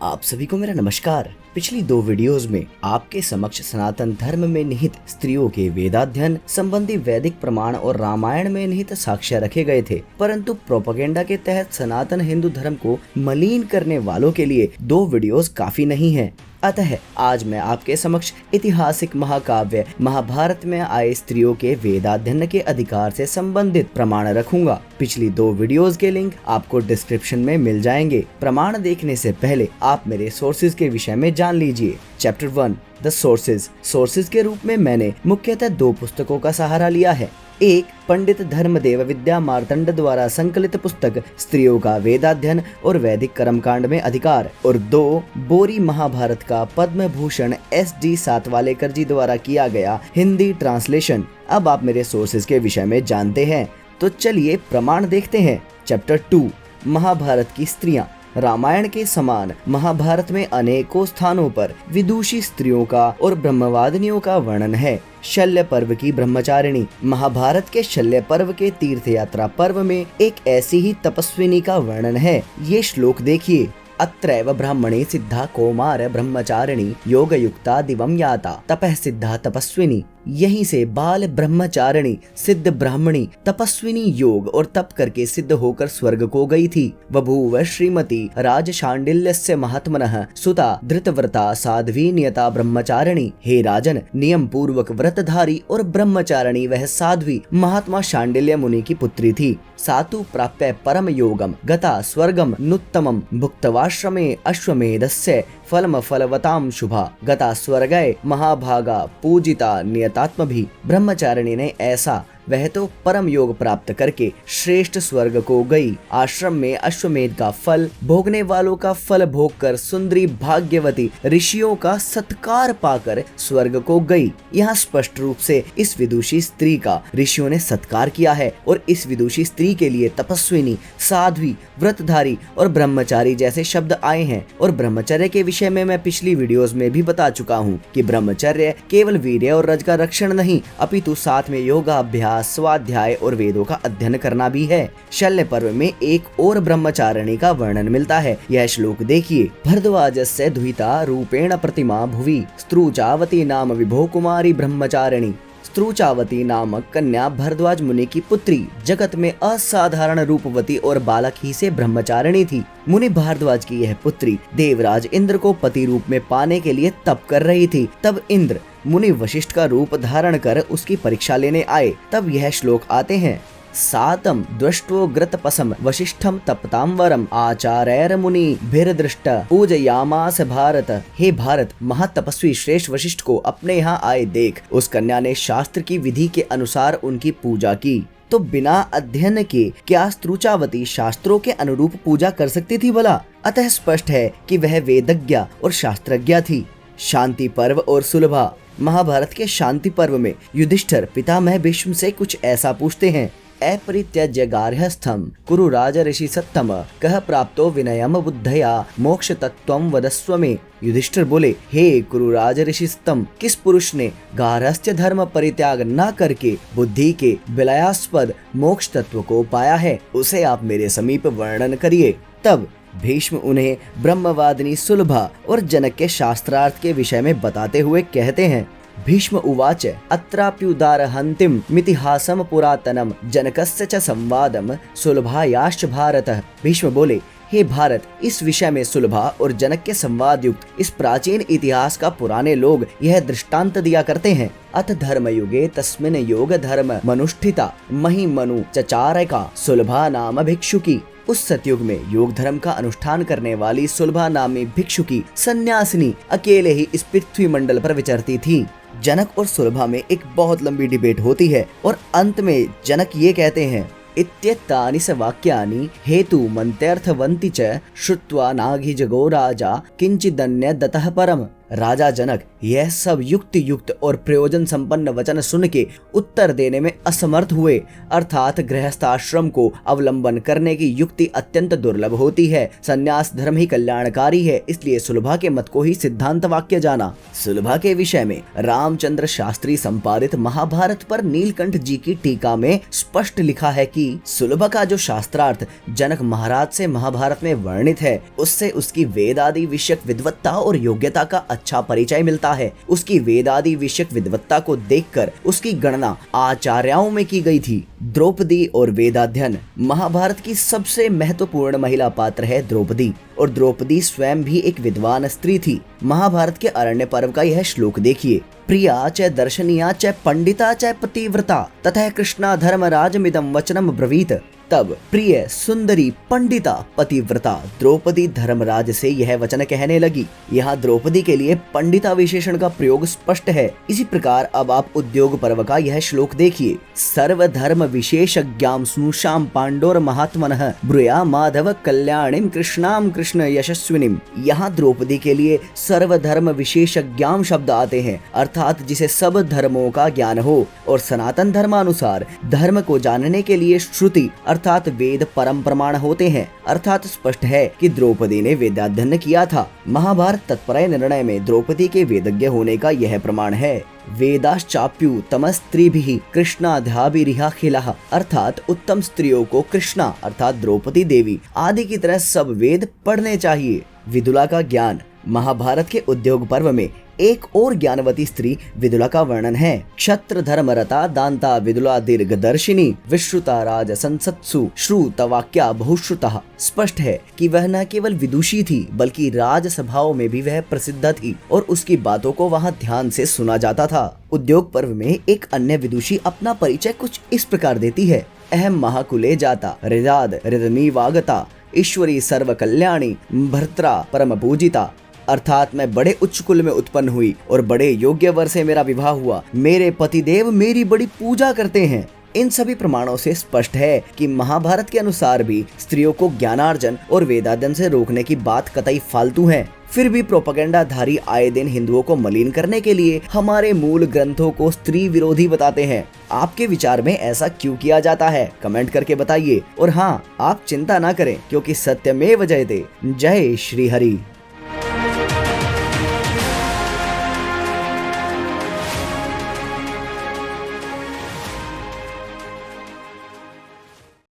आप सभी को मेरा नमस्कार। पिछली 2 वीडियोस में आपके समक्ष सनातन धर्म में निहित स्त्रियों के वेदाध्ययन संबंधी वैदिक प्रमाण और रामायण में निहित साक्ष्य रखे गए थे, परंतु प्रोपेगेंडा के तहत सनातन हिंदू धर्म को मलिन करने वालों के लिए 2 वीडियोस काफी नहीं है। अतः आज मैं आपके समक्ष ऐतिहासिक महाकाव्य महाभारत में आए स्त्रियों के वेदाध्ययन के अधिकार से संबंधित प्रमाण रखूंगा। पिछली 2 वीडियोस के लिंक आपको डिस्क्रिप्शन में मिल जाएंगे। प्रमाण देखने से पहले आप मेरे सोर्सेज के विषय में जान लीजिए। चैप्टर 1 द सोर्सेज के रूप में मैंने मुख्यतः 2 पुस्तकों का सहारा लिया है। एक पंडित धर्मदेव विद्या मार्तंड द्वारा संकलित पुस्तक स्त्रियों का वेदाध्ययन और वैदिक कर्मकांड में अधिकार, और 2 बोरी महाभारत का पद्म भूषण SD सातवालेकर जी द्वारा किया गया हिंदी ट्रांसलेशन। अब आप मेरे सोर्सेज के विषय में जानते हैं, तो चलिए प्रमाण देखते हैं। चैप्टर 2 महाभारत की स्त्रियां। रामायण के समान महाभारत में अनेकों स्थानों पर विदुषी स्त्रियों का और ब्रह्मवादिनियों का वर्णन है। शल्य पर्व की ब्रह्मचारिणी। महाभारत के शल्य पर्व के तीर्थ यात्रा पर्व में एक ऐसी ही तपस्विनी का वर्णन है। ये श्लोक देखिए। अत्रैव ब्राह्मणे सिद्धा कौमार ब्रह्मचारिणी योग युक्ता दिवम याता तपः सिद्धा तपस्विनी। यहीं से बाल ब्रह्मचारिणी सिद्ध ब्राह्मणी तपस्विनी योग और तप करके सिद्ध होकर स्वर्ग को गई थी। बभूव श्रीमती राजशांडिल्यस्य महात्मनः सुता धृतव्रता साध्वी नियता ब्रह्मचारिणी। हे राजन, नियम पूर्वक व्रतधारी और ब्रह्मचारिणी वह साध्वी महात्मा शांडिल्य मुनि की पुत्री थी। सातु प्राप्य परम योगम गता स्वर्गम नुत्तमम भुक्तवाश्रमे अश्वमेधस्य फलम फलवताम शुभा गता स्वर्गय महाभागा पूजिता नियतात्म भी। ब्रह्मचारिणी ने ऐसा वह तो परम योग प्राप्त करके श्रेष्ठ स्वर्ग को गई। आश्रम में अश्वमेध का फल भोगने वालों का फल भोगकर सुंदरी भाग्यवती ऋषियों का सत्कार पाकर स्वर्ग को गई। यहाँ स्पष्ट रूप से इस विदुषी स्त्री का ऋषियों ने सत्कार किया है और इस विदुषी स्त्री के लिए तपस्विनी, साध्वी, व्रतधारी और ब्रह्मचारी जैसे शब्द आए हैं। और ब्रह्मचर्य के विषय में मैं पिछली वीडियोस में भी बता चुका हूँ कि ब्रह्मचर्य केवल वीर्य और रज का रक्षण नहीं, अपितु साथ में योगाभ्यास, स्वाध्याय और वेदों का अध्ययन करना भी है। शल्य पर्व में एक और ब्रह्मचारिणी का वर्णन मिलता है। यह श्लोक देखिए। भरद्वाजस्य दुहिता रूपेण प्रतिमा भुवि स्त्रुचावती नाम विभो कुमारी ब्रह्मचारिणी। स्त्रुचावती नामक कन्या भरद्वाज मुनि की पुत्री जगत में असाधारण रूपवती और बालक ही से ब्रह्मचारिणी थी। मुनि भारद्वाज की यह पुत्री देवराज इंद्र को पति रूप में पाने के लिए तप कर रही थी। तब इंद्र मुनि वशिष्ठ का रूप धारण कर उसकी परीक्षा लेने आए। तब यह श्लोक आते हैं। सातम दृष्टो ग्रतपसम वशिष्ठम तपताम वरम आचार्यर मुनि भिरदृष्ट पूजयामास भारत। हे भारत, महातपस्वी श्रेष्ठ वशिष्ठ को अपने यहाँ आए देख उस कन्या ने शास्त्र की विधि के अनुसार उनकी पूजा की। तो बिना अध्ययन के क्या स्त्रुचावती शास्त्रों के अनुरूप पूजा कर सकती थी भला? अतः स्पष्ट है कि वह वेदज्ञ और शास्त्रज्ञ थी। शांति पर्व और सुलभा। महाभारत के शांति पर्व में युधिष्ठिर पितामह भीष्म से कुछ ऐसा पूछते हैं। अपरित्यज्य गार्हस्थम कुरु राज ऋषि सत्तम कह प्राप्तो विनयम बुद्धया मोक्ष तत्वम वदस्व में। युधिष्ठिर बोले, हे कुरु राज ऋषि सत्तम, किस पुरुष ने गार्हस्थ्य धर्म परित्याग न करके बुद्धि के विलयास्पद मोक्ष तत्व को पाया है, उसे आप मेरे समीप वर्णन करिए। तब भीष्म उन्हें ब्रह्मवादिनी सुलभा और जनक के शास्त्रार्थ के विषय में बताते हुए कहते हैं। भीष्म उवाच अत्राप्युदारहन्तिम मितिहासम पुरातनम जनकस्य च संवादम सुलभायाश्च भारत। भीष्म बोले, हे भारत, इस विषय में सुलभा और जनक के संवाद युक्त इस प्राचीन इतिहास का पुराने लोग यह दृष्टांत दिया करते हैं। अथ धर्मयुगे तस्मिन् योग धर्म मनुष्ठिता महिमनु चचारका सुलभा नाम भिक्षुकी। उस सतयुग में योग धर्म का अनुष्ठान करने वाली सुलभा नामी भिक्षुकी सन्यासिनी अकेले ही इस पृथ्वी मंडल पर विचरती थी। जनक और सुलभा में एक बहुत लंबी डिबेट होती है और अंत में जनक ये कहते हैं। इत्येतानि स वाक्यानि हेतु मंत्यर्थवन्ति च श्रुत्वा नाघि जगो राजा किंचिदन्य दतः परम। राजा जनक यह सब युक्त और प्रयोजन संपन्न वचन सुन के उत्तर देने में असमर्थ हुए, अर्थात गृहस्थाश्रम को अवलंबन करने की युक्ति अत्यंत दुर्लभ होती है। संन्यास धर्म ही कल्याणकारी है, इसलिए सुलभा के मत को ही सिद्धांत वाक्य जाना। सुलभा के विषय में रामचंद्र शास्त्री संपादित महाभारत पर नीलकंठ जी की टीका में स्पष्ट लिखा है कि सुलभा का जो शास्त्रार्थ जनक महाराज से महाभारत में वर्णित है, उससे उसकी वेद आदि विषयक विद्वत्ता और योग्यता का अच्छा परिचय मिलता है। उसकी वेद आदि विषयक विद्वत्ता को देखकर उसकी गणना आचार्यों में की गई थी। द्रौपदी और वेदाध्ययन। महाभारत की सबसे महत्वपूर्ण महिला पात्र है द्रौपदी, और द्रौपदी स्वयं भी एक विद्वान स्त्री थी। महाभारत के अरण्य पर्व का यह श्लोक देखिए, प्रिया च दर्शनीया च पंडिता च पतिव्रता तथा कृष्णा धर्मराजमिदं वचनम ब्रवीत। तब प्रिय सुंदरी पंडिता पतिव्रता द्रौपदी धर्मराज से यह वचन कहने लगी। यहाँ द्रौपदी के लिए पंडिता विशेषण का प्रयोग स्पष्ट है। इसी प्रकार अब आप उद्योग पर्व का यह श्लोक देखिए, सर्वधर्म विशेषज्ञां स्नुषां पांडोर महात्मनः ब्रूया माधव कल्याणीं कृष्णां कृष्ण यशस्विनीं। यहाँ द्रौपदी के लिए सर्वधर्म विशेषज्ञां शब्द आते हैं, अर्थात जिसे सब धर्मों का ज्ञान हो और सनातन धर्मानुसार धर्म को जानने के लिए श्रुति अर्थात वेद परम प्रमाण होते हैं। अर्थात स्पष्ट है कि द्रौपदी ने वेदाध्ययन किया था। महाभारत तत्पर्य निर्णय में द्रौपदी के वेदज्ञ होने का यह प्रमाण है। वेदाश्चाप्यु तमस्त्रीभिः कृष्णाध्याभिरिहाखिलः, अर्थात उत्तम स्त्रियों को कृष्णा अर्थात द्रौपदी देवी आदि की तरह सब वेद पढ़ने चाहिए। विदुला का ज्ञान। महाभारत के उद्योग पर्व में एक और ज्ञानवती स्त्री विदुला का वर्णन है। क्षत्र धर्मरता दांता विदुला दीर्घदर्शिनी विश्रुता राज संसत्सु श्रुतवाक्या बहुश्रुतः। स्पष्ट है कि वह न केवल विदुषी थी बल्कि राजसभाओं में भी वह प्रसिद्ध थी और उसकी बातों को वहां ध्यान से सुना जाता था। उद्योग पर्व में एक अन्य विदुषी अपना परिचय कुछ इस प्रकार देती है, अहम महाकुले जाता हृदाद हृदमी वागता ईश्वरी सर्व कल्याणी भर्त्रा परम पूजिता, अर्थात मैं बड़े उच्च कुल में उत्पन्न हुई और बड़े योग्य वर से मेरा विवाह हुआ। मेरे पतिदेव मेरी बड़ी पूजा करते हैं। इन सभी प्रमाणों से स्पष्ट है कि महाभारत के अनुसार भी स्त्रियों को ज्ञानार्जन और वेदाध्ययन से रोकने की बात कतई फालतू है। फिर भी प्रोपेगेंडाधारी आए दिन हिंदुओं को मलिन करने के लिए हमारे मूल ग्रंथों को स्त्री विरोधी बताते हैं। आपके विचार में ऐसा क्यों किया जाता है, कमेंट करके बताइए। और हाँ, आप चिंता ना करें क्योंकि सत्यमेव जयते। जय श्री हरि।